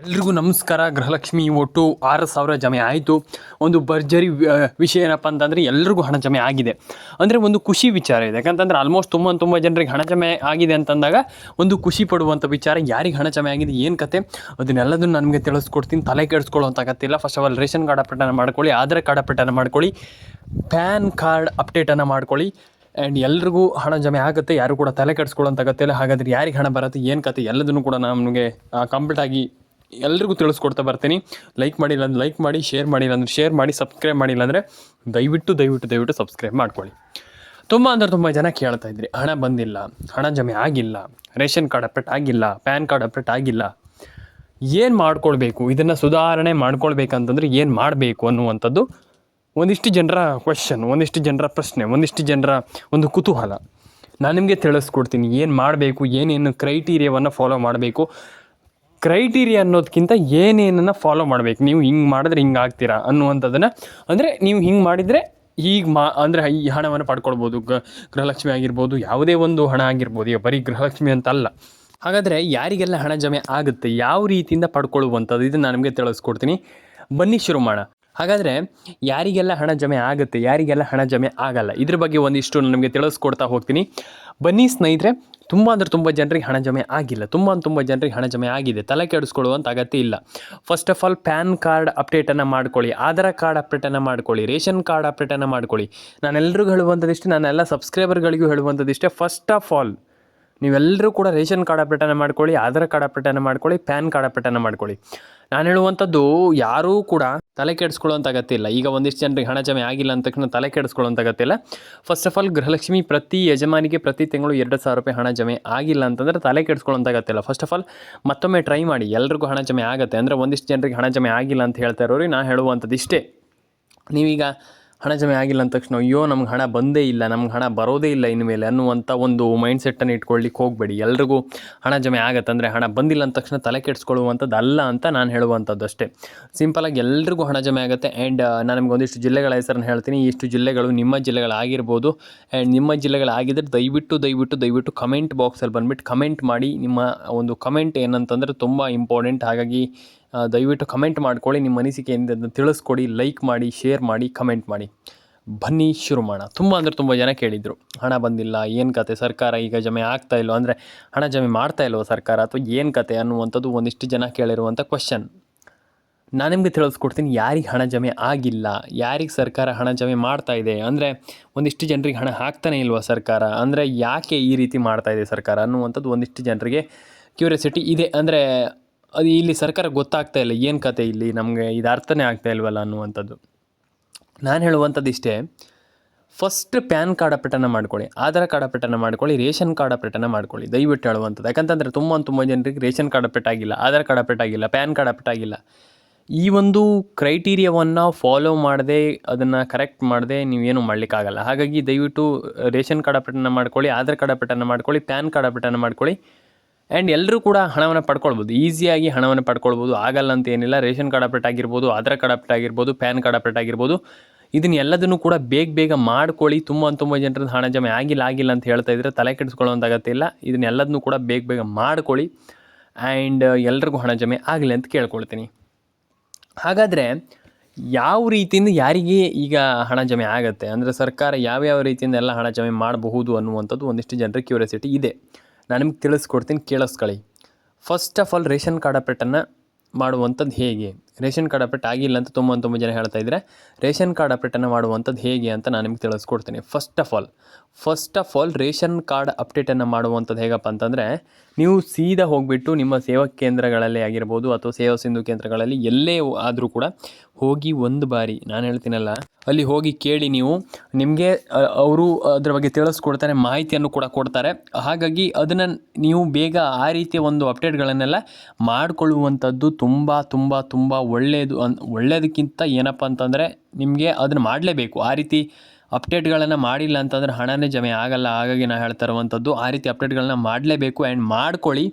ಎಲ್ರಿಗೂ ನಮಸ್ಕಾರ. ಗೃಹಲಕ್ಷ್ಮಿ ಒಟ್ಟು 6,000 ಜಮೆ ಆಯಿತು. ಒಂದು ಭರ್ಜರಿ ವಿಷಯ ಏನಪ್ಪ ಅಂತಂದರೆ ಎಲ್ರಿಗೂ ಹಣ ಜಮೆ ಆಗಿದೆ ಅಂದರೆ ಒಂದು ಖುಷಿ ವಿಚಾರ ಇದೆ. ಯಾಕಂತಂದ್ರೆ ಆಲ್ಮೋಸ್ಟ್ ತುಂಬ ಜನರಿಗೆ ಹಣ ಜಮೆ ಆಗಿದೆ ಅಂತಂದಾಗ ಒಂದು ಖುಷಿ ಪಡುವಂಥ ವಿಚಾರ. ಯಾರಿಗೆ ಹಣ ಜಮೆ ಆಗಿದೆ, ಏನು ಕತೆ, ಅದನ್ನೆಲ್ಲದನ್ನು ನನಗೆ ತಿಳಿಸ್ಕೊಡ್ತೀನಿ. ತಲೆ ಕೆಡಿಸ್ಕೊಳ್ಳೋಂಥ ಕತ್ತಿಲ್ಲ. First of all ration card ಅಪ್ಡೇಟನ್ನು ಮಾಡ್ಕೊಳ್ಳಿ, ಆಧಾರ್ ಕಾರ್ಡ್ ಅಪ್ಡೇಟನ್ನು ಮಾಡ್ಕೊಳ್ಳಿ, ಪ್ಯಾನ್ ಕಾರ್ಡ್ ಅಪ್ಡೇಟನ್ನು ಮಾಡ್ಕೊಳ್ಳಿ. ಆ್ಯಂಡ್ ಎಲ್ರಿಗೂ ಹಣ ಜಮೆ ಆಗುತ್ತೆ, ಯಾರು ಕೂಡ ತಲೆ ಕೆಡಿಸ್ಕೊಳ್ಳೋಂಥ ಕತ್ತಿಲ್ಲ. ಹಾಗಾದರೆ ಯಾರಿಗೆ ಹಣ ಬರುತ್ತೆ, ಏನು ಕತೆ, ಎಲ್ಲದನ್ನು ಕೂಡ ನಮಗೆ ಕಂಪ್ಲೀಟಾಗಿ ಎಲ್ರಿಗೂ ತಿಳಿಸ್ಕೊಡ್ತಾ ಬರ್ತೀನಿ. ಲೈಕ್ ಮಾಡಿಲ್ಲ ಅಂದ್ರೆ ಲೈಕ್ ಮಾಡಿ, ಶೇರ್ ಮಾಡಿಲ್ಲ ಅಂದರೆ ಶೇರ್ ಮಾಡಿ, ಸಬ್ಸ್ಕ್ರೈಬ್ ಮಾಡಿಲ್ಲ ಅಂದರೆ ದಯವಿಟ್ಟು ಸಬ್ಸ್ಕ್ರೈಬ್ ಮಾಡ್ಕೊಳ್ಳಿ. ತುಂಬ ಜನ ಕೇಳ್ತಾ ಇದ್ರಿ, ಹಣ ಬಂದಿಲ್ಲ, ಹಣ ಜಮೆ ಆಗಿಲ್ಲ, ರೇಷನ್ ಕಾರ್ಡ್ ಅಪ್ಡೇಟ್ ಆಗಿಲ್ಲ, ಪ್ಯಾನ್ ಕಾರ್ಡ್ ಅಪ್ಡೇಟ್ ಆಗಿಲ್ಲ, ಏನು ಮಾಡ್ಕೊಳ್ಬೇಕು, ಇದನ್ನು ಸುಧಾರಣೆ ಮಾಡ್ಕೊಳ್ಬೇಕಂತಂದ್ರೆ ಏನು ಮಾಡಬೇಕು ಅನ್ನುವಂಥದ್ದು ಒಂದಿಷ್ಟು ಜನರ ಕ್ವೆಶ್ಚನ್, ಒಂದಿಷ್ಟು ಜನರ ಪ್ರಶ್ನೆ, ಒಂದಿಷ್ಟು ಜನರ ಒಂದು ಕುತೂಹಲ. ನಾನು ನಿಮಗೆ ತಿಳಿಸ್ಕೊಡ್ತೀನಿ ಏನು ಮಾಡಬೇಕು, ಏನೇನು ಕ್ರೈಟೀರಿಯಾವನ್ನು ಫಾಲೋ ಮಾಡಬೇಕು. ಕ್ರೈಟೀರಿಯಾ ಅನ್ನೋದಕ್ಕಿಂತ ಏನೇನನ್ನು ಫಾಲೋ ಮಾಡಬೇಕು, ನೀವು ಹಿಂಗೆ ಮಾಡಿದ್ರೆ ಹಿಂಗೆ ಆಗ್ತೀರಾ ಅನ್ನುವಂಥದ್ದನ್ನು, ಅಂದರೆ ನೀವು ಹಿಂಗೆ ಮಾಡಿದರೆ ಈಗ ಅಂದರೆ ಈ ಹಣವನ್ನು ಪಡ್ಕೊಳ್ಬೋದು. ಗೃಹಲಕ್ಷ್ಮಿ ಆಗಿರ್ಬೋದು, ಯಾವುದೇ ಒಂದು ಹಣ ಆಗಿರ್ಬೋದು, ಈಗ ಬರೀ ಗೃಹಲಕ್ಷ್ಮಿ ಅಂತಲ್ಲ. ಹಾಗಾದರೆ ಯಾರಿಗೆಲ್ಲ ಹಣ ಜಮೆ ಆಗುತ್ತೆ, ಯಾವ ರೀತಿಯಿಂದ ಪಡ್ಕೊಳ್ಳುವಂಥದ್ದು, ಇದನ್ನು ನಾನು ನಿಮಗೆ ತಿಳಿಸ್ಕೊಡ್ತೀನಿ. ಬನ್ನಿ ಶುರು ಮಾಡೋಣ. ಹಾಗಾದರೆ ಯಾರಿಗೆಲ್ಲ ಹಣ ಜಮೆ ಆಗುತ್ತೆ, ಯಾರಿಗೆಲ್ಲ ಹಣ ಜಮೆ ಆಗಲ್ಲ, ಇದ್ರ ಬಗ್ಗೆ ಒಂದಿಷ್ಟು ನಾನು ನಿಮಗೆ ತಿಳಿಸ್ಕೊಡ್ತಾ ಹೋಗ್ತೀನಿ. ಬನ್ನಿ ಸ್ನೇಹಿತರೆ. ತುಂಬ ಜನರಿಗೆ ಹಣ ಜಮೆ ಆಗಿಲ್ಲ, ತುಂಬ ಜನರಿಗೆ ಹಣ ಜಮೆ ಆಗಿದೆ. ತಲೆ ಕೆಡಿಸ್ಕೊಳ್ಳುವಂಥ ಅಗತ್ಯ ಇಲ್ಲ. First of all pan card ಅಪ್ಡೇಟನ್ನು ಮಾಡ್ಕೊಳ್ಳಿ, ಆಧಾರ್ ಕಾರ್ಡ್ ಅಪ್ಡೇಟನ್ನು ಮಾಡ್ಕೊಳ್ಳಿ, ರೇಷನ್ ಕಾರ್ಡ್ ಅಪ್ಡೇಟನ್ನು ಮಾಡ್ಕೊಳ್ಳಿ. ನಾನೆಲ್ಲರಿಗೂ ಹೇಳುವಂಥದ್ದಿಷ್ಟೇ, ನಾನೆಲ್ಲ ಸಬ್ಸ್ಕ್ರೈಬರ್ಗಳಿಗೂ ಹೇಳುವಂಥದ್ದಿಷ್ಟೇ. ಫಸ್ಟ್ ಆಫ್ ಆಲ್ ನೀವೆಲ್ಲರೂ ಕೂಡ ರೇಷನ್ ಕಾರ್ಡ್ ಅಪ್ಡೇಟನ್ನು ಮಾಡ್ಕೊಳ್ಳಿ, ಆಧಾರ್ ಕಾರ್ಡ್ ಅಪ್ಡೇಟನ್ನು ಮಾಡ್ಕೊಳ್ಳಿ, ಪ್ಯಾನ್ ಕಾರ್ಡ್ ಅಪ್ಡೇಟನ್ನು ಮಾಡ್ಕೊಳ್ಳಿ. ನಾನು ಹೇಳುವಂಥದ್ದು ಯಾರೂ ಕೂಡ ತಲೆ ಕೆಡಿಸ್ಕೊಳ್ಳೋಂಥ ಅಗತ್ಯ ಇಲ್ಲ. ಈಗ ಒಂದಿಷ್ಟು ಜನರಿಗೆ ಹಣ ಜಮೆ ಆಗಿಲ್ಲ ಅಂತ ತಕ್ಷಣ ತಲೆ ಕೆಡಿಸ್ಕೊಳ್ಳೋಂಥ ಅಗತ್ಯ ಇಲ್ಲ. ಫಸ್ಟ್ ಆಫ್ ಆಲ್ ಗೃಹಲಕ್ಷ್ಮಿ ಪ್ರತಿ ಯಜಮಾನಿಗೆ ಪ್ರತಿ ತಿಂಗಳು 2,000 ರೂಪಾಯಿ ಹಣ ಜಮೆ ಆಗಿಲ್ಲ ಅಂತಂದರೆ ತಲೆ ಕೆಡಿಸ್ಕೊಳ್ಳೋಂಥ ಅಗತ್ಯ ಇಲ್ಲ. ಫಸ್ಟ್ ಆಫ್ ಆಲ್ ಮತ್ತೊಮ್ಮೆ ಟ್ರೈ ಮಾಡಿ, ಎಲ್ರಿಗೂ ಹಣ ಜಮೆ ಆಗುತ್ತೆ. ಅಂದರೆ ಒಂದಿಷ್ಟು ಜನರಿಗೆ ಹಣ ಜಮೆ ಆಗಿಲ್ಲ ಅಂತ ಹೇಳ್ತಾ ಇರೋರಿಗೆ ನಾನು ಹೇಳುವಂಥದ್ದು ಇಷ್ಟೇ. ನೀವೀಗ ಹಣ ಜಮೆ ಆಗಿಲ್ಲ ಅಂದ ತಕ್ಷಣ ಅಯ್ಯೋ ನಮ್ಗೆ ಹಣ ಬಂದೇ ಇಲ್ಲ, ನಮ್ಗೆ ಹಣ ಬರೋದೇ ಇಲ್ಲ ಇನ್ಮೇಲೆ ಅನ್ನುವಂಥ ಒಂದು ಮೈಂಡ್ಸೆಟ್ಟನ್ನು ಇಟ್ಕೊಳ್ಳಿಕ್ಕೆ ಹೋಗಬೇಡಿ. ಎಲ್ರಿಗೂ ಹಣ ಜಮೆ ಆಗುತ್ತೆ ಅಂದರೆ ಹಣ ಬಂದಿಲ್ಲ ಅಂದ ತಕ್ಷಣ ತಲೆ ಕೆಡಿಸ್ಕೊಳ್ಳುವಂಥದ್ದು ಅಲ್ಲ ಅಂತ ನಾನು ಹೇಳುವಂಥದ್ದು ಅಷ್ಟೇ. ಸಿಂಪಲಾಗಿ ಎಲ್ರಿಗೂ ಹಣ ಜಮೆ ಆಗುತ್ತೆ. ಆ್ಯಂಡ್ ನಾನು ನಿಮ್ಗೆ ಒಂದಿಷ್ಟು ಜಿಲ್ಲೆಗಳ ಹೆಸರನ್ನು ಹೇಳ್ತೀನಿ. ಇಷ್ಟು ಜಿಲ್ಲೆಗಳು ನಿಮ್ಮ ಜಿಲ್ಲೆಗಳಾಗಿರ್ಬೋದು. ಆ್ಯಂಡ್ ನಿಮ್ಮ ಜಿಲ್ಲೆಗಳಾಗಿದ್ದರೆ ದಯವಿಟ್ಟು ಕಮೆಂಟ್ ಬಾಕ್ಸಲ್ಲಿ ಬಂದುಬಿಟ್ಟು ಕಮೆಂಟ್ ಮಾಡಿ. ನಿಮ್ಮ ಒಂದು ಕಮೆಂಟ್ ಏನಂತಂದರೆ ತುಂಬ ಇಂಪಾರ್ಟೆಂಟ್. ಹಾಗಾಗಿ ದಯವಿಟ್ಟು ಕಮೆಂಟ್ ಮಾಡ್ಕೊಳ್ಳಿ, ನಿಮ್ಮ ಅನಿಸಿಕೆಯಿಂದ ತಿಳಿಸ್ಕೊಡಿ, ಲೈಕ್ ಮಾಡಿ, ಶೇರ್ ಮಾಡಿ, ಕಮೆಂಟ್ ಮಾಡಿ. ಬನ್ನಿ ಶುರು ಮಾಡೋಣ. ತುಂಬ ಜನ ಕೇಳಿದರು, ಹಣ ಬಂದಿಲ್ಲ, ಏನು ಕತೆ, ಸರ್ಕಾರ ಈಗ ಜಮೆ ಆಗ್ತಾ ಇಲ್ವೋ, ಅಂದರೆ ಹಣ ಜಮೆ ಮಾಡ್ತಾ ಇಲ್ವೋ ಸರ್ಕಾರ, ಅಥವಾ ಏನು ಕತೆ ಅನ್ನುವಂಥದ್ದು ಒಂದಿಷ್ಟು ಜನ ಕೇಳಿರುವಂಥ ಕ್ವೆಶ್ಚನ್. ನಾನು ನಿಮಗೆ ತಿಳಿಸ್ಕೊಡ್ತೀನಿ ಯಾರಿಗೆ ಹಣ ಜಮೆ ಆಗಿಲ್ಲ, ಯಾರಿಗೆ ಸರ್ಕಾರ ಹಣ ಜಮೆ ಮಾಡ್ತಾ ಇದೆ, ಅಂದರೆ ಒಂದಿಷ್ಟು ಜನರಿಗೆ ಹಣ ಹಾಕ್ತಾನೆ ಇಲ್ವ ಸರ್ಕಾರ, ಅಂದರೆ ಯಾಕೆ ಈ ರೀತಿ ಮಾಡ್ತಾ ಇದೆ ಸರ್ಕಾರ ಅನ್ನುವಂಥದ್ದು ಒಂದಿಷ್ಟು ಜನರಿಗೆ ಕ್ಯೂರಿಯಾಸಿಟಿ ಇದೆ. ಅಂದರೆ ಅದು ಇಲ್ಲಿ ಸರ್ಕಾರ ಗೊತ್ತಾಗ್ತಾ ಇಲ್ಲ, ಏನು ಕತೆ ಇಲ್ಲಿ ನಮಗೆ ಇದು ಅರ್ಥನೇ ಆಗ್ತಾ ಇಲ್ವಲ್ಲ ಅನ್ನುವಂಥದ್ದು. ನಾನು ಹೇಳುವಂಥದ್ದು ಇಷ್ಟೇ. ಫಸ್ಟ್ ಪ್ಯಾನ್ ಕಾರ್ಡ್ ಅಪ್ಡೇಟನ್ನು ಮಾಡ್ಕೊಳ್ಳಿ, ಆಧಾರ್ ಕಾರ್ಡ್ ಅಪ್ಡೇಟನ್ನು ಮಾಡ್ಕೊಳ್ಳಿ, ರೇಷನ್ ಕಾರ್ಡ್ ಅಪ್ಡೇಟನ್ನು ಮಾಡ್ಕೊಳ್ಳಿ. ದಯವಿಟ್ಟು ಹೇಳುವಂಥದ್ದು. ಯಾಕಂತಂದರೆ ತುಂಬ ಜನರಿಗೆ ರೇಷನ್ ಕಾರ್ಡ್ ಅಪ್ಡೇಟ್ ಆಗಿಲ್ಲ, ಆಧಾರ್ ಕಾರ್ಡ್ ಅಪ್ಡೇಟ್ ಆಗಿಲ್ಲ, ಪ್ಯಾನ್ ಕಾರ್ಡ್ ಅಪ್ಡೇಟ್ ಆಗಿಲ್ಲ. ಈ ಒಂದು ಕ್ರೈಟೀರಿಯಾವನ್ನು ಫಾಲೋ ಮಾಡದೆ, ಅದನ್ನು ಕರೆಕ್ಟ್ ಮಾಡದೆ ನೀವೇನು ಮಾಡಲಿಕ್ಕಾಗಲ್ಲ. ಹಾಗಾಗಿ ದಯವಿಟ್ಟು ರೇಷನ್ ಕಾರ್ಡ್ ಅಪ್ಡೇಟನ್ನು ಮಾಡ್ಕೊಳ್ಳಿ, ಆಧಾರ್ ಕಾರ್ಡ್ ಅಪ್ಡೇಟನ್ನು ಮಾಡ್ಕೊಳ್ಳಿ, ಪ್ಯಾನ್ ಕಾರ್ಡ್ ಅಪ್ಡೇಟನ್ನು ಮಾಡ್ಕೊಳ್ಳಿ. ಆ್ಯಂಡ್ ಎಲ್ಲರೂ ಕೂಡ ಹಣವನ್ನು ಪಡ್ಕೊಳ್ಬೋದು, ಈಸಿಯಾಗಿ ಹಣವನ್ನು ಪಡ್ಕೊಳ್ಬೋದು. ಆಗಲ್ಲ ಅಂತ ಏನಿಲ್ಲ. ರೇಷನ್ ಕಾರ್ಡ್ ಅಪ್ಡೇಟ್ ಆಗಿರ್ಬೋದು, ಆಧಾರ್ ಕಾರ್ಡ್ ಅಪ್ಡೇಟ್ ಆಗಿರ್ಬೋದು, ಪ್ಯಾನ್ ಕಾರ್ಡ್ ಅಪ್ಡೇಟ್ ಆಗಿರ್ಬೋದು. ಇದನ್ನೆಲ್ಲದನ್ನು ಕೂಡ ಬೇಗ ಮಾಡ್ಕೊಳ್ಳಿ. ತುಂಬ ಜನರದ್ದು ಹಣ ಜಮೆ ಆಗಿಲ್ಲ ಅಂತ ಹೇಳ್ತಾ ಇದ್ದರೆ ತಲೆ ಕೆಡಿಸ್ಕೊಳ್ಳೋಂಥ ಅಗತ್ಯ ಇಲ್ಲ. ಇದನ್ನೆಲ್ಲದನ್ನು ಕೂಡ ಬೇಗ ಮಾಡ್ಕೊಳ್ಳಿ. ಆ್ಯಂಡ್ ಎಲ್ರಿಗೂ ಹಣ ಜಮೆ ಆಗಲಿ ಅಂತ ಕೇಳ್ಕೊಳ್ತೀನಿ. ಹಾಗಾದರೆ ಯಾವ ರೀತಿಯಿಂದ ಯಾರಿಗೆ ಈಗ ಹಣ ಜಮೆ ಆಗುತ್ತೆ, ಅಂದರೆ ಸರ್ಕಾರ ಯಾವ್ಯಾವ ರೀತಿಯಿಂದ ಎಲ್ಲ ಹಣ ಜಮೆ ಮಾಡಬಹುದು ಅನ್ನುವಂಥದ್ದು ಒಂದಿಷ್ಟು ಜನರ ಕ್ಯೂರಿಯಾಸಿಟಿ ಇದೆ. ನಾನು ನಿಮ್ಗೆ ತಿಳಿಸ್ಕೊಡ್ತೀನಿ, ಕೇಳಿಸ್ಕೊಳ್ಳಿ. First of all ration card ಅಪ್ಡೇಟನ್ನು ಮಾಡುವಂಥದ್ದು ಹೇಗೆ, ರೇಷನ್ ಕಾರ್ಡ್ ಅಪ್ಡೇಟ್ ಆಗಿಲ್ಲ ಅಂತ ತುಂಬ ಜನ ಹೇಳ್ತಾ ಇದ್ದಾರೆ. ರೇಷನ್ ಕಾರ್ಡ್ ಅಪ್ಡೇಟನ್ನು ಮಾಡುವಂಥದ್ದು ಹೇಗೆ ಅಂತ ನಾನು ನಿಮ್ಗೆ ತಿಳಿಸ್ಕೊಡ್ತೀನಿ. First of all ration card ಅಪ್ಡೇಟನ್ನು ಮಾಡುವಂಥದ್ದು ಹೇಗಪ್ಪ ಅಂತಂದರೆ, ನೀವು ಸೀದಾ ಹೋಗಿಬಿಟ್ಟು ನಿಮ್ಮ ಸೇವಾ ಕೇಂದ್ರಗಳಲ್ಲಿ ಆಗಿರ್ಬೋದು ಅಥವಾ ಸೇವಾ ಸಿಂಧು ಕೇಂದ್ರಗಳಲ್ಲಿ ಎಲ್ಲೇ ಆದರೂ ಕೂಡ ಹೋಗಿ ಒಂದು ಬಾರಿ, ನಾನು ಹೇಳ್ತೀನಲ್ಲ, ಅಲ್ಲಿ ಹೋಗಿ ಕೇಳಿ. ನೀವು ನಿಮಗೆ ಅವರು ಅದರ ಬಗ್ಗೆ ತಿಳಿಸ್ಕೊಡ್ತಾರೆ, ಮಾಹಿತಿಯನ್ನು ಕೂಡ ಕೊಡ್ತಾರೆ. ಹಾಗಾಗಿ ಅದನ್ನು ನೀವು ಬೇಗ ಆ ರೀತಿಯ ಒಂದು ಅಪ್ಡೇಟ್ಗಳನ್ನೆಲ್ಲ ಮಾಡಿಕೊಳ್ಳುವಂಥದ್ದು ತುಂಬ ಒಳ್ಳೆಯದಕ್ಕಿಂತ ಏನಪ್ಪ ಅಂತಂದರೆ ನಿಮಗೆ ಅದನ್ನು ಮಾಡಲೇಬೇಕು. ಆ ರೀತಿ ಅಪ್ಡೇಟ್ಗಳನ್ನು ಮಾಡಿಲ್ಲ ಅಂತಂದರೆ ಹಣನೇ ಜಮೆ ಆಗಲ್ಲ. ಹಾಗಾಗಿ ನಾನು ಹೇಳ್ತಾ ಇರುವಂಥದ್ದು ಆ ರೀತಿ ಅಪ್ಡೇಟ್ಗಳನ್ನ ಮಾಡಲೇಬೇಕು. ಆ್ಯಂಡ್ ಮಾಡ್ಕೊಳ್ಳಿ.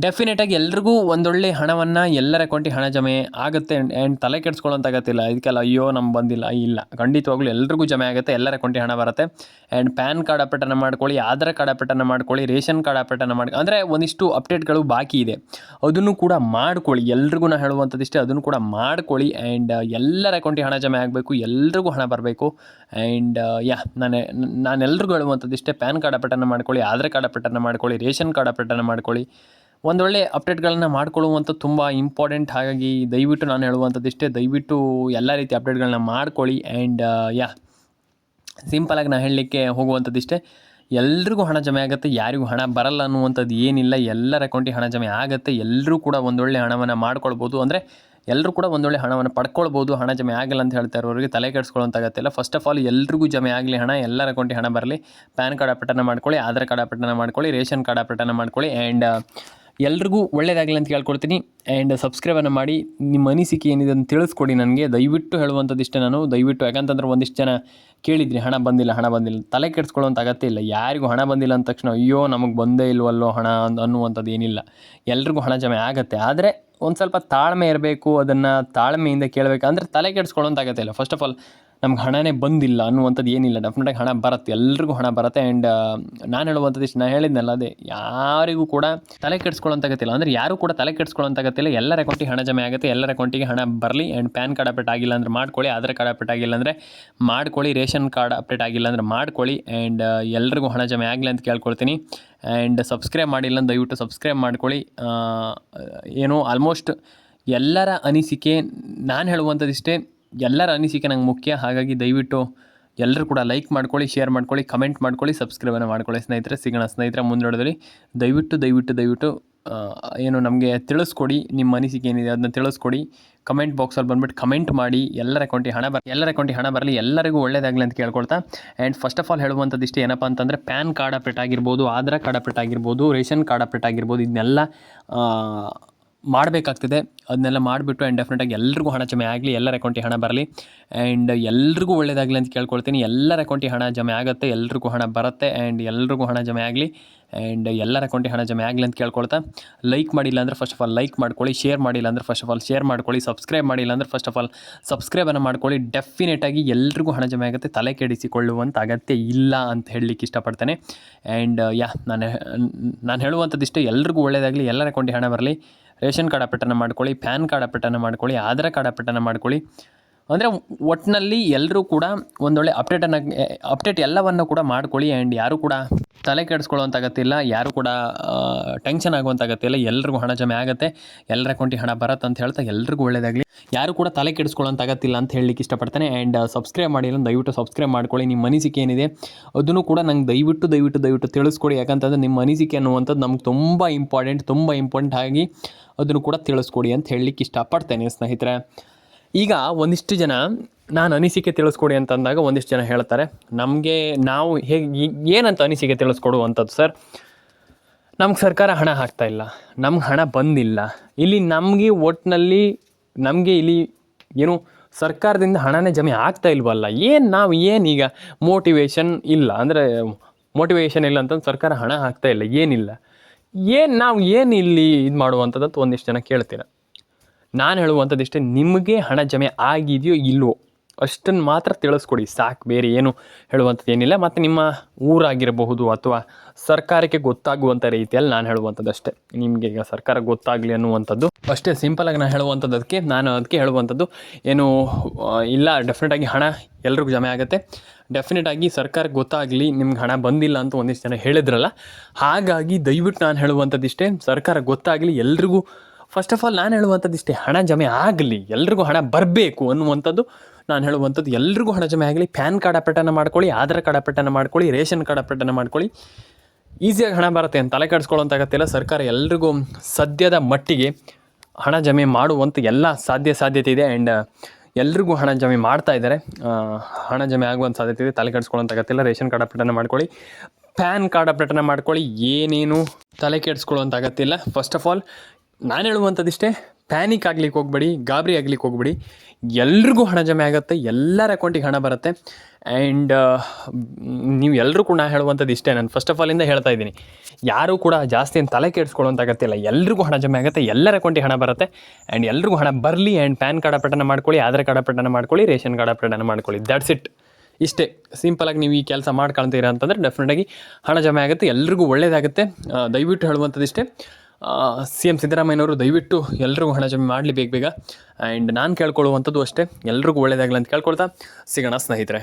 ಡೆಫಿನೆಟಾಗಿ ಎಲ್ರಿಗೂ ಒಂದೊಳ್ಳೆ ಹಣವನ್ನು ಎಲ್ಲರ ಅಕೌಂಟಿಗೆ ಹಣ ಜಮೆ ಆಗುತ್ತೆ. ಆ್ಯಂಡ್ ತಲೆ ಕೆಡಿಸ್ಕೊಳ್ಳೋಂಥ ಅಗತ್ಯ ಇದಕ್ಕೆಲ್ಲ ಅಯ್ಯೋ ನಮ್ಗೆ ಬಂದಿಲ್ಲ, ಇಲ್ಲ, ಖಂಡಿತವಾಗ್ಲೂ ಎಲ್ರಿಗೂ ಜಮೆ ಆಗುತ್ತೆ, ಎಲ್ಲರ ಅಕೌಂಟಿಗೆ ಹಣ ಬರುತ್ತೆ. ಆ್ಯಂಡ್ ಪ್ಯಾನ್ ಕಾರ್ಡ್ ಅಪ್ಡೇಟನ್ನು ಮಾಡ್ಕೊಳ್ಳಿ, ಆಧಾರ್ ಕಾರ್ಡ್ ಅಪ್ಡೇಟನ್ನು ಮಾಡ್ಕೊಳ್ಳಿ, ರೇಷನ್ ಕಾರ್ಡ್ ಅಪ್ಡೇಟನ್ನು ಅಂದರೆ ಒಂದಿಷ್ಟು ಅಪ್ಡೇಟ್ಗಳು ಬಾಕಿ ಇದೆ, ಅದನ್ನು ಕೂಡ ಮಾಡ್ಕೊಳ್ಳಿ. ಎಲ್ರಿಗೂ ನಾನು ಹೇಳುವಂಥದ್ದಿಷ್ಟೇ, ಅದನ್ನು ಕೂಡ ಮಾಡ್ಕೊಳ್ಳಿ. ಆ್ಯಂಡ್ ಎಲ್ಲರ ಅಕೌಂಟಿಗೆ ಹಣ ಜಮೆ ಆಗಬೇಕು, ಎಲ್ರಿಗೂ ಹಣ ಬರಬೇಕು. ಆ್ಯಂಡ್ ನಾನು ಎಲ್ರಿಗೂ ಹೇಳುವಂಥದ್ದಿಷ್ಟೇ, ಪ್ಯಾನ್ ಕಾರ್ಡ್ ಅಪ್ಡೇಟನ್ನು ಮಾಡ್ಕೊಳ್ಳಿ, ಆಧಾರ್ ಕಾರ್ಡ್ ಅಪ್ಡೇಟನ್ನು ಮಾಡ್ಕೊಳ್ಳಿ, ರೇಷನ್ ಕಾರ್ಡ್ ಅಪ್ಡೇಟನ್ನು ಮಾಡ್ಕೊಳ್ಳಿ. ಒಂದೊಳ್ಳೆ ಅಪ್ಡೇಟ್ಗಳನ್ನು ಮಾಡ್ಕೊಳ್ಳುವಂಥ ತುಂಬ ಇಂಪಾರ್ಟೆಂಟ್. ಹಾಗಾಗಿ ದಯವಿಟ್ಟು ನಾನು ಹೇಳುವಂಥದ್ದಿಷ್ಟೇ, ದಯವಿಟ್ಟು ಎಲ್ಲ ರೀತಿ ಅಪ್ಡೇಟ್ಗಳನ್ನ ಮಾಡ್ಕೊಳ್ಳಿ. ಆ್ಯಂಡ್ ಸಿಂಪಲಾಗಿ ನಾನು ಹೇಳಲಿಕ್ಕೆ ಹೋಗುವಂಥದ್ದಿಷ್ಟೇ, ಎಲ್ರಿಗೂ ಹಣ ಜಮೆ ಆಗುತ್ತೆ, ಯಾರಿಗೂ ಹಣ ಬರಲ್ಲ ಅನ್ನುವಂಥದ್ದು ಏನಿಲ್ಲ. ಎಲ್ಲರ ಅಕೌಂಟಿಗೆ ಹಣ ಜಮೆ ಆಗುತ್ತೆ, ಎಲ್ಲರೂ ಕೂಡ ಒಂದೊಳ್ಳೆ ಹಣವನ್ನು ಮಾಡ್ಕೊಳ್ಬೋದು. ಅಂದರೆ ಎಲ್ಲರೂ ಕೂಡ ಒಂದೊಳ್ಳೆ ಹಣವನ್ನು ಪಡ್ಕೊಳ್ಬೋದು. ಹಣ ಜಮೆ ಆಗಲ್ಲ ಅಂತ ಹೇಳ್ತಾ ಇರೋರಿಗೆ ತಲೆ ಕೆಡಿಸ್ಕೊಳ್ಳೋಂತಾಗತ್ತಿಲ್ಲ. ಫಸ್ಟ್ ಆಫ್ ಆಲ್ ಎಲ್ರಿಗೂ ಜಮೆ ಆಗಲಿ ಹಣ, ಎಲ್ಲರ ಅಕೌಂಟಿಗೆ ಹಣ ಬರಲಿ. ಪ್ಯಾನ್ ಕಾರ್ಡ್ ಅಪ್ಡೇಟನ್ನು ಮಾಡ್ಕೊಳ್ಳಿ, ಆಧಾರ್ ಕಾರ್ಡ್ ಅಪ್ಡೇಟನ್ನು ಮಾಡ್ಕೊಳ್ಳಿ, ರೇಷನ್ ಕಾರ್ಡ್ ಅಪ್ಡೇಟನ್ನು ಮಾಡ್ಕೊಳ್ಳಿ. ಆ್ಯಂಡ್ ಎಲ್ರಿಗೂ ಒಳ್ಳೆಯದಾಗಲಿ ಅಂತ ಕೇಳ್ಕೊಡ್ತೀನಿ. ಆ್ಯಂಡ್ ಸಬ್ಸ್ಕ್ರೈಬನ್ನು ಮಾಡಿ, ನಿಮ್ಮ ಅನಿಸಿಕೆ ಏನಿದೆ ಅಂತ ತಿಳಿಸ್ಕೊಡಿ ನನಗೆ. ದಯವಿಟ್ಟು ಹೇಳುವಂಥದ್ದು ಇಷ್ಟೇ ನಾನು, ದಯವಿಟ್ಟು. ಯಾಕಂತಂದ್ರೆ ಒಂದಿಷ್ಟು ಜನ ಕೇಳಿದ್ರಿ ಹಣ ಬಂದಿಲ್ಲ, ತಲೆ ಕೆಡಿಸ್ಕೊಳ್ಳೋಂಥ ಅಗತ್ಯ ಇಲ್ಲ. ಯಾರಿಗೂ ಹಣ ಬಂದಿಲ್ಲ ಅಂದ ತಕ್ಷಣ ಅಯ್ಯೋ ನಮಗೆ ಬಂದೇ ಇಲ್ವಲ್ಲೋ ಹಣ ಅನ್ನುವಂಥದ್ದು ಏನಿಲ್ಲ. ಎಲ್ರಿಗೂ ಹಣ ಜಮೆ ಆಗುತ್ತೆ, ಆದರೆ ಒಂದು ಸ್ವಲ್ಪ ತಾಳ್ಮೆ ಇರಬೇಕು. ಅದನ್ನು ತಾಳ್ಮೆಯಿಂದ ಕೇಳಬೇಕು. ಅಂದರೆ ತಲೆ ಕೆಡಿಸ್ಕೊಳ್ಳೋಂಥ ಅಗತ್ಯ ಇಲ್ಲ. ಫಸ್ಟ್ ಆಫ್ ಆಲ್ ನಮ್ಗೆ ಹಣನೇ ಬಂದಿಲ್ಲ ಅನ್ನುವಂಥದ್ದು ಏನಿಲ್ಲ, ಡೆಫಿನೆಟಾಗಿ ಹಣ ಬರುತ್ತೆ, ಎಲ್ರಿಗೂ ಹಣ ಬರುತ್ತೆ. ಆ್ಯಂಡ್ ನಾನು ಹೇಳುವಂಥದ್ದು ಇಷ್ಟು, ನಾನು ಹೇಳಿದ್ನಲ್ಲ ಅದೇ, ಯಾರಿಗೂ ಕೂಡ ತಲೆ ಕೆಡಿಸ್ಕೊಳ್ಳೋಂಥ ಅಗತ್ಯ. ಅಂದರೆ ಯಾರೂ ಕೂಡ ತಲೆ ಕೆಡಿಸ್ಕೊಳ್ಳೋಂಥ ಅಗತ್ಯ. ಎಲ್ಲರ ಅಕೌಂಟಿಗೆ ಹಣ ಜಮೆ ಆಗುತ್ತೆ, ಎಲ್ಲರ ಅಕೌಂಟಿಗೆ ಹಣ ಬರಲಿ. ಆ್ಯಂಡ್ ಪ್ಯಾನ್ ಕಾರ್ಡ್ ಅಪ್ಡೇಟ್ ಆಗಿಲ್ಲ ಅಂದರೆ ಮಾಡ್ಕೊಳ್ಳಿ, ಆಧಾರ್ ಕಾರ್ಡ್ ಅಪ್ಡೇಟ್ ಆಗಿಲ್ಲ ಅಂದರೆ ಮಾಡ್ಕೊಳ್ಳಿ, ರೇಷನ್ ಕಾರ್ಡ್ ಅಪ್ಡೇಟ್ ಆಗಿಲ್ಲ ಅಂದರೆ ಮಾಡ್ಕೊಳ್ಳಿ. ಆ್ಯಂಡ್ ಎಲ್ರಿಗೂ ಹಣ ಜಮೆ ಆಗಲಿ ಅಂತ ಕೇಳ್ಕೊಳ್ತೀನಿ. ಆ್ಯಂಡ್ ಸಬ್ಸ್ಕ್ರೈಬ್ ಮಾಡಿಲ್ಲ ಅಂತ ದಯವಿಟ್ಟು ಸಬ್ಸ್ಕ್ರೈಬ್ ಮಾಡ್ಕೊಳ್ಳಿ. ಏನು ಆಲ್ಮೋಸ್ಟ್ ಎಲ್ಲರ ಅನಿಸಿಕೆ, ನಾನು ಹೇಳುವಂಥದ್ದಿಷ್ಟೇ, ಎಲ್ಲರ ಅನಿಸಿಕೆ ನಂಗೆ ಮುಖ್ಯ. ಹಾಗಾಗಿ ದಯವಿಟ್ಟು ಎಲ್ಲರೂ ಕೂಡ ಲೈಕ್ ಮಾಡ್ಕೊಳ್ಳಿ, ಶೇರ್ ಮಾಡ್ಕೊಳ್ಳಿ, ಕಮೆಂಟ್ ಮಾಡ್ಕೊಳ್ಳಿ, ಸಬ್ಸ್ಕ್ರೈಬನ್ನು ಮಾಡ್ಕೊಳ್ಳಿ. ಸ್ನೇಹಿತರೆ, ಸಿಗೋಣ ಸ್ನೇಹಿತರೆ ಮುಂದೋಡದಲ್ಲಿ. ದಯವಿಟ್ಟು ಏನು ನಮಗೆ ತಿಳಿಸ್ಕೊಡಿ, ನಿಮ್ಮ ಅನಿಸಿಕೆ ಏನಿದೆ ಅದನ್ನ ತಿಳಿಸ್ಕೊಡಿ. ಕಮೆಂಟ್ ಬಾಕ್ಸಲ್ಲಿ ಬಂದುಬಿಟ್ಟು ಕಮೆಂಟ್ ಮಾಡಿ. ಎಲ್ಲರ ಅಕೌಂಟಿಗೆ ಹಣ ಬರಲಿ, ಎಲ್ಲರಿಗೂ ಒಳ್ಳೆಯದಾಗಲಿ ಅಂತ ಕೇಳ್ಕೊಳ್ತಾ. ಆ್ಯಂಡ್ ಫಸ್ಟ್ ಆಫ್ ಆಲ್ ಹೇಳುವಂಥದ್ದು ಇಷ್ಟೇ, ಏನಪ್ಪ ಅಂತಂದರೆ ಪ್ಯಾನ್ ಕಾರ್ಡ್ ಅಪ್ಡೇಟ್ ಆಗಿರ್ಬೋದು, ಆಧಾರ್ ಕಾರ್ಡ್ ಅಪ್ಡೇಟ್ ಆಗಿರ್ಬೋದು, ರೇಷನ್ ಕಾರ್ಡ್ ಅಪ್ಡೇಟ್ ಆಗಿರ್ಬೋದು, ಇದನ್ನೆಲ್ಲ ಮಾಡಬೇಕಾಗ್ತದೆ. ಅದನ್ನೆಲ್ಲ ಮಾಡಿಬಿಟ್ಟು ಆ್ಯಂಡ್ ಡೆಫಿನೆಟಾಗಿ ಎಲ್ರಿಗೂ ಹಣ ಜಮೆ ಆಗಲಿ, ಎಲ್ಲರ ಅಕೌಂಟಿಗೆ ಹಣ ಬರಲಿ. ಆ್ಯಂಡ್ ಎಲ್ರಿಗೂ ಒಳ್ಳೆಯದಾಗಲಿ ಅಂತ ಕೇಳ್ಕೊಳ್ತೀನಿ. ಎಲ್ಲರ ಅಕೌಂಟಿಗೆ ಹಣ ಜಮೆ ಆಗುತ್ತೆ, ಎಲ್ರಿಗೂ ಹಣ ಬರುತ್ತೆ. ಆ್ಯಂಡ್ ಎಲ್ರಿಗೂ ಹಣ ಜಮೆ ಆಗಲಿ. ಆ್ಯಂಡ್ ಎಲ್ಲರ ಅಕೌಂಟಿಗೆ ಹಣ ಜಮೆ ಆಗಲಿ ಅಂತ ಕೇಳ್ಕೊಳ್ತಾ, ಲೈಕ್ ಮಾಡಿಲ್ಲ ಅಂದರೆ ಫಸ್ಟ್ ಆಫ್ ಆಲ್ ಲೈಕ್ ಮಾಡ್ಕೊಳ್ಳಿ, ಶೇರ್ ಮಾಡಿಲ್ಲ ಅಂದರೆ ಫಸ್ಟ್ ಆಫ್ ಆಲ್ ಶೇರ್ ಮಾಡ್ಕೊಳ್ಳಿ, ಸಬ್ಸ್ಕ್ರೈಬ್ ಮಾಡಿಲ್ಲ ಅಂದರೆ ಫಸ್ಟ್ ಆಫ್ ಆಲ್ ಸಬ್ಸ್ಕ್ರೈಬನ್ನು ಮಾಡ್ಕೊಳ್ಳಿ. ಡೆಫಿನೆಟಾಗಿ ಎಲ್ರಿಗೂ ಹಣ ಜಮೆ ಆಗುತ್ತೆ, ತಲೆ ಕೆಡಿಸಿಕೊಳ್ಳುವಂಥ ಅಗತ್ಯ ಇಲ್ಲ ಅಂತ ಹೇಳಲಿಕ್ಕೆ ಇಷ್ಟಪಡ್ತೇನೆ. ಆ್ಯಂಡ್ ನಾನು ಹೇಳುವಂಥದ್ದು ಇಷ್ಟೇ, ಎಲ್ರಿಗೂ ಒಳ್ಳೆಯದಾಗಲಿ, ಎಲ್ಲರ ಅಕೌಂಟಿಗೆ ಹಣ ಬರಲಿ. ರೇಷನ್ ಕಾರ್ಡ್ ಅಪ್ಡೇಟನ್ನು ಮಾಡ್ಕೊಳ್ಳಿ, ಪ್ಯಾನ್ ಕಾರ್ಡ್ ಅಪ್ಡೇಟನ್ನು ಮಾಡ್ಕೊಳ್ಳಿ, ಆಧಾರ್ ಕಾರ್ಡ್ ಅಪ್ಡೇಟನ್ನು ಮಾಡ್ಕೊಳ್ಳಿ. ಅಂದರೆ ಒಟ್ಟಿನಲ್ಲಿ ಎಲ್ಲರೂ ಕೂಡ ಒಂದೊಳ್ಳೆ ಅಪ್ಡೇಟ್ ಎಲ್ಲವನ್ನು ಕೂಡ ಮಾಡ್ಕೊಳ್ಳಿ. ಆ್ಯಂಡ್ ಯಾರೂ ಕೂಡ ತಲೆ ಕೆಡಿಸ್ಕೊಳ್ಳೋಂಥ ಅಗತ್ಯ ಇಲ್ಲ, ಯಾರೂ ಕೂಡ ಟೆನ್ಷನ್ ಆಗುವಂಥ ಅಗತ್ಯ ಇಲ್ಲ. ಎಲ್ರಿಗೂ ಹಣ ಜಮೆ ಆಗುತ್ತೆ, ಎಲ್ಲರ ಅಕೌಂಟಿಗೆ ಹಣ ಬರುತ್ತೆ ಅಂತ ಹೇಳ್ತಾ ಎಲ್ರಿಗೂ ಒಳ್ಳೆಯದಾಗಲಿ. ಯಾರು ಕೂಡ ತಲೆ ಕೆಡಿಸ್ಕೊಳ್ಳೋಂಥ ಅಗತ್ಯ ಇಲ್ಲ ಅಂತ ಹೇಳಲಿಕ್ಕೆ ಇಷ್ಟಪಡ್ತೇನೆ. ಆ್ಯಂಡ್ ಸಬ್ಸ್ಕ್ರೈಬ್ ಮಾಡಿಲ್ಲ ದಯವಿಟ್ಟು ಸಬ್ಸ್ಕ್ರೈಬ್ ಮಾಡ್ಕೊಳ್ಳಿ. ನಿಮ್ಮ ಅನಿಸಿಕೆ ಏನಿದೆ ಅದನ್ನು ಕೂಡ ನಂಗೆ ದಯವಿಟ್ಟು ತಿಳಿಸ್ಕೊಡಿ. ಯಾಕಂತಂದರೆ ನಿಮ್ಮ ಅನಿಸಿಕೆ ಅನ್ನುವಂಥದ್ದು ನಮ್ಗೆ ತುಂಬ ಇಂಪಾರ್ಟೆಂಟ್ ಆಗಿ ಅದನ್ನು ಕೂಡ ತಿಳಿಸ್ಕೊಡಿ ಅಂತ ಹೇಳಲಿಕ್ಕೆ ಇಷ್ಟಪಡ್ತೇನೆ ಸ್ನೇಹಿತರೆ. ಈಗ ಒಂದಿಷ್ಟು ಜನ ನಾನು ಅನಿಸಿಕೆ ತಿಳಿಸ್ಕೊಡಿ ಅಂತಂದಾಗ ಒಂದಿಷ್ಟು ಜನ ಹೇಳ್ತಾರೆ, ನಾವು ಏನಂತ ಅನಿಸಿಕೆ ತಿಳಿಸ್ಕೊಡುವಂಥದ್ದು ಸರ್, ನಮ್ಗೆ ಸರ್ಕಾರ ಹಣ ಹಾಕ್ತಾಯಿಲ್ಲ, ನಮ್ಗೆ ಹಣ ಬಂದಿಲ್ಲ, ಇಲ್ಲಿ ನಮಗೆ ಇಲ್ಲಿ ಏನು ಸರ್ಕಾರದಿಂದ ಹಣನೇ ಜಮೆ ಆಗ್ತಾ ಇಲ್ವಲ್ಲ, ಈಗ ಮೋಟಿವೇಶನ್ ಇಲ್ಲ ಅಂತಂದು ಸರ್ಕಾರ ಹಣ ಹಾಕ್ತಾ ಇಲ್ಲ, ನಾವು ಇಲ್ಲಿ ಇದು ಮಾಡುವಂಥದ್ದು ಒಂದಿಷ್ಟು ಜನ ಕೇಳ್ತೀರ. ನಾನು ಹೇಳುವಂಥದ್ದು ಇಷ್ಟೇ, ನಿಮಗೆ ಹಣ ಜಮೆ ಆಗಿದೆಯೋ ಇಲ್ವೋ ಅಷ್ಟನ್ನು ಮಾತ್ರ ತಿಳಿಸ್ಕೊಡಿ ಸಾಕು, ಬೇರೆ ಏನು ಹೇಳುವಂಥದ್ದು ಏನಿಲ್ಲ. ಮತ್ತು ನಿಮ್ಮ ಊರಾಗಿರಬಹುದು ಅಥವಾ ಸರ್ಕಾರಕ್ಕೆ ಗೊತ್ತಾಗುವಂಥ ರೀತಿಯಲ್ಲಿ ನಾನು ಹೇಳುವಂಥದ್ದು ಅಷ್ಟೇ. ನಿಮಗೆ ಈಗ ಸರ್ಕಾರ ಗೊತ್ತಾಗಲಿ ಅನ್ನುವಂಥದ್ದು ಅಷ್ಟೇ ಸಿಂಪಲಾಗಿ ನಾನು ಹೇಳುವಂಥದ್ದು. ಅದಕ್ಕೆ ಹೇಳುವಂಥದ್ದು ಏನು ಇಲ್ಲ, ಡೆಫಿನೆಟಾಗಿ ಹಣ ಎಲ್ರಿಗೂ ಜಮೆ ಆಗುತ್ತೆ. ಡೆಫಿನೆಟಾಗಿ ಸರ್ಕಾರಕ್ಕೆ ಗೊತ್ತಾಗಲಿ ನಿಮ್ಗೆ ಹಣ ಬಂದಿಲ್ಲ ಅಂತ ಒಂದಿಷ್ಟು ಜನ ಹೇಳಿದ್ರಲ್ಲ, ಹಾಗಾಗಿ ದಯವಿಟ್ಟು ನಾನು ಹೇಳುವಂಥದ್ದು ಇಷ್ಟೇ, ಸರ್ಕಾರ ಗೊತ್ತಾಗಲಿ ಎಲ್ರಿಗೂ. ಫಸ್ಟ್ ಆಫ್ ಆಲ್ ನಾನು ಹೇಳುವಂಥದ್ದು ಇಷ್ಟೇ, ಹಣ ಜಮೆ ಆಗಲಿ, ಎಲ್ರಿಗೂ ಹಣ ಬರಬೇಕು ಅನ್ನುವಂಥದ್ದು ನಾನು ಹೇಳುವಂಥದ್ದು. ಎಲ್ರಿಗೂ ಹಣ ಜಮೆ ಆಗಲಿ. ಪ್ಯಾನ್ ಕಾರ್ಡ್ ಅಪ್ಡೇಟನ್ನು ಮಾಡ್ಕೊಳ್ಳಿ, ಆಧಾರ್ ಕಾರ್ಡ್ ಅಪ್ಡೇಟನ್ನು ಮಾಡ್ಕೊಳ್ಳಿ, ರೇಷನ್ ಕಾರ್ಡ್ ಅಪ್ಡೇಟನ್ನು ಮಾಡ್ಕೊಳ್ಳಿ. ಈಸಿಯಾಗಿ ಹಣ ಬರುತ್ತೆ ಅಂತ ತಲೆ ಕೆಡಿಸ್ಕೊಳ್ಳೋಂಥ ಅಗತ್ಯ. ಸರ್ಕಾರ ಎಲ್ರಿಗೂ ಸದ್ಯದ ಮಟ್ಟಿಗೆ ಹಣ ಜಮೆ ಮಾಡುವಂಥ ಎಲ್ಲ ಸಾಧ್ಯತೆ ಇದೆ. ಆ್ಯಂಡ್ ಎಲ್ರಿಗೂ ಹಣ ಜಮೆ ಮಾಡ್ತಾ ಇದ್ದಾರೆ, ಹಣ ಜಮೆ ಆಗುವಂಥ ಸಾಧ್ಯತೆ ಇದೆ. ತಲೆ ಕೆಡಿಸ್ಕೊಳ್ಳೋಂಥ ಅಗತ್ಯ. ರೇಷನ್ ಕಾರ್ಡ್ ಅಪ್ಡೇಟನ್ನು ಮಾಡ್ಕೊಳ್ಳಿ, ಪ್ಯಾನ್ ಕಾರ್ಡ್ ಅಪ್ಡೇಟನ್ನು ಮಾಡ್ಕೊಳ್ಳಿ. ಏನೇನು ತಲೆ ಕೆಡಿಸ್ಕೊಳ್ಳೋಂಥ ಅಗತ್ಯ ಇಲ್ಲ. ಫಸ್ಟ್ ಆಫ್ ಆಲ್ ನಾನು ಹೇಳುವಂಥದ್ದಿಷ್ಟೇ, ಪ್ಯಾನಿಕ್ ಆಗ್ಲಿಕ್ಕೆ ಹೋಗ್ಬೇಡಿ, ಗಾಬರಿ ಆಗ್ಲಿಕ್ಕೆ ಹೋಗ್ಬೇಡಿ. ಎಲ್ರಿಗೂ ಹಣ ಜಮೆ ಆಗುತ್ತೆ, ಎಲ್ಲರ ಅಕೌಂಟಿಗೆ ಹಣ ಬರುತ್ತೆ. ಆ್ಯಂಡ್ ನೀವು ಎಲ್ಲರೂ ಕೂಡ ಹೇಳುವಂಥದ್ದು ಇಷ್ಟೇ, ನಾನು ಫಸ್ಟ್ ಆಫ್ ಆಲಿಂದ ಹೇಳ್ತಾ ಇದ್ದೀನಿ, ಯಾರೂ ಕೂಡ ಜಾಸ್ತಿ ಏನು ತಲೆ ಕೆಡಿಸ್ಕೊಳ್ಳುವಂಥ ಅಗತ್ಯ ಇಲ್ಲ. ಎಲ್ರಿಗೂ ಹಣ ಜಮೆ ಆಗುತ್ತೆ, ಎಲ್ಲರ ಅಕೌಂಟಿಗೆ ಹಣ ಬರುತ್ತೆ. ಆ್ಯಂಡ್ ಎಲ್ರಿಗೂ ಹಣ ಬರಲಿ. ಆ್ಯಂಡ್ ಪ್ಯಾನ್ ಕಾರ್ಡ್ ಅಪ್ಡೇಟನ್ನು ಮಾಡ್ಕೊಳ್ಳಿ, ಆಧಾರ್ ಕಾರ್ಡ್ ಅಪ್ಡೇಟನ್ನು ಮಾಡ್ಕೊಳ್ಳಿ, ರೇಷನ್ ಕಾರ್ಡ್ ಅಪ್ಡೇಟನ್ನು ಮಾಡ್ಕೊಳ್ಳಿ. That's it. ಇಷ್ಟೇ ಸಿಂಪಲಾಗಿ ನೀವು ಈ ಕೆಲಸ ಮಾಡ್ಕೊಳ್ತೀರಾ ಅಂತಂದರೆ ಡೆಫಿನೆಟಾಗಿ ಹಣ ಜಮೆ ಆಗುತ್ತೆ, ಎಲ್ರಿಗೂ ಒಳ್ಳೆಯದಾಗುತ್ತೆ. ದಯವಿಟ್ಟು ಹೇಳುವಂಥದ್ದು ಇಷ್ಟೇ, CM ಸಿದ್ದರಾಮಯ್ಯನವರು ದಯವಿಟ್ಟು ಎಲ್ರಿಗೂ ಹಣ ಜಮೆ ಮಾಡಲಿ ಬೇಗ ಬೇಗ. ಆ್ಯಂಡ್ ನಾನು ಕೇಳ್ಕೊಳ್ಳುವಂಥದ್ದು ಅಷ್ಟೇ, ಎಲ್ರಿಗೂ ಒಳ್ಳೆಯದಾಗಲಿ ಅಂತ ಕೇಳ್ಕೊಳ್ತಾ ಸಿಗೋಣ ಸ್ನೇಹಿತರೆ.